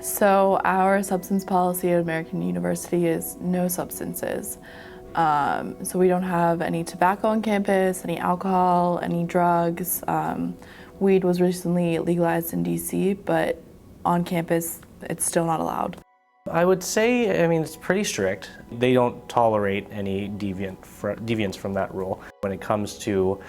So our substance policy at American University is no substances. So we don't have any tobacco on campus, any alcohol, any drugs. Weed was recently legalized in DC, but on campus, it's still not allowed. I would say, it's pretty strict. They don't tolerate any deviance from that rule. When it comes to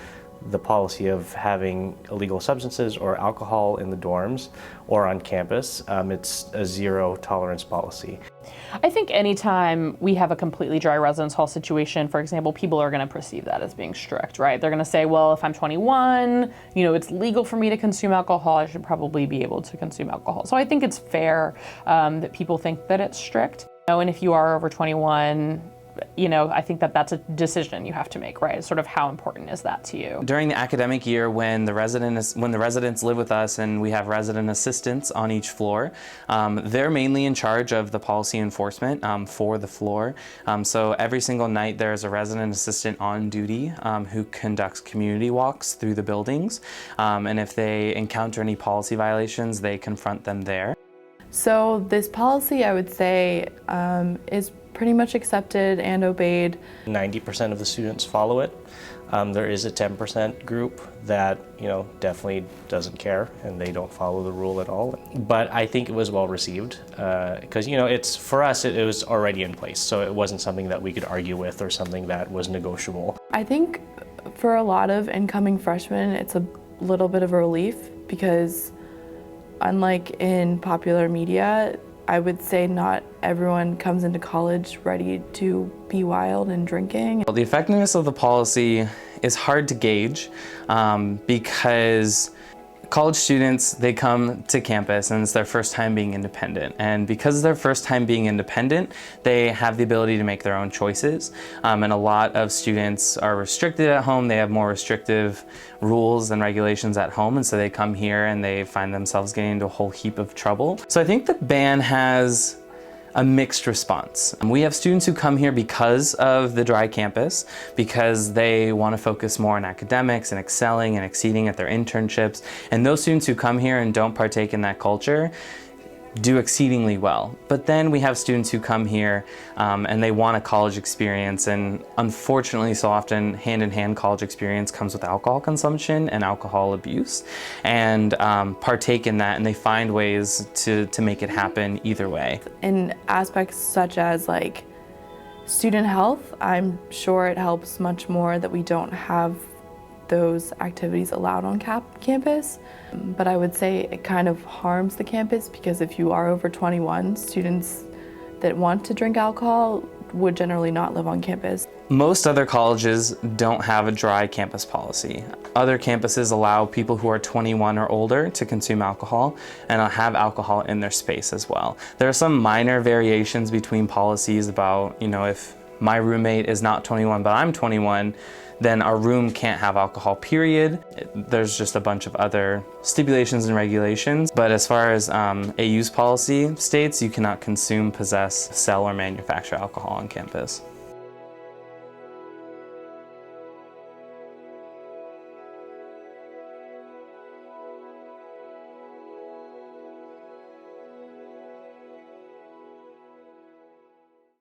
the policy of having illegal substances or alcohol in the dorms or on campus, it's a zero tolerance policy. I think anytime we have a completely dry residence hall situation, for example, people are going to perceive that as being strict, right? They're going to say, well, if I'm 21, it's legal for me to consume alcohol, I should probably be able to consume alcohol. So I think it's fair that people think that it's strict. And if you are over 21, I think that that's a decision you have to make, right? Sort of how important is that to you? During the academic year, when the residents live with us and we have resident assistants on each floor, they're mainly in charge of the policy enforcement for the floor. So every single night there's a resident assistant on duty who conducts community walks through the buildings. And if they encounter any policy violations, they confront them there. So this policy, I would say, is pretty much accepted and obeyed. 90% of the students follow it. There is a 10% group that, definitely doesn't care and they don't follow the rule at all. But I think it was well received because, it's for us, it was already in place. So it wasn't something that we could argue with or something that was negotiable. I think for a lot of incoming freshmen, it's a little bit of a relief because unlike in popular media, I would say not everyone comes into college ready to be wild and drinking. Well, the effectiveness of the policy is hard to gauge because college students, they come to campus and it's their first time being independent. And because it's their first time being independent, they have the ability to make their own choices. And a lot of students are restricted at home. They have more restrictive rules and regulations at home. And so they come here and they find themselves getting into a whole heap of trouble. So I think the ban has a mixed response. We have students who come here because of the dry campus, because they want to focus more on academics and excelling and exceeding at their internships. And those students who come here and don't partake in that culture do exceedingly well. But then we have students who come here and they want a college experience, and unfortunately so often hand-in-hand college experience comes with alcohol consumption and alcohol abuse, and partake in that, and they find ways to make it happen either way. In aspects such as like student health, I'm sure it helps much more that we don't have those activities allowed on campus. But I would say it kind of harms the campus because if you are over 21, students that want to drink alcohol would generally not live on campus. Most other colleges don't have a dry campus policy. Other campuses allow people who are 21 or older to consume alcohol and have alcohol in their space as well. There are some minor variations between policies about, if my roommate is not 21 but I'm 21, then our room can't have alcohol, period. There's just a bunch of other stipulations and regulations. But as far as AU's policy states, you cannot consume, possess, sell, or manufacture alcohol on campus.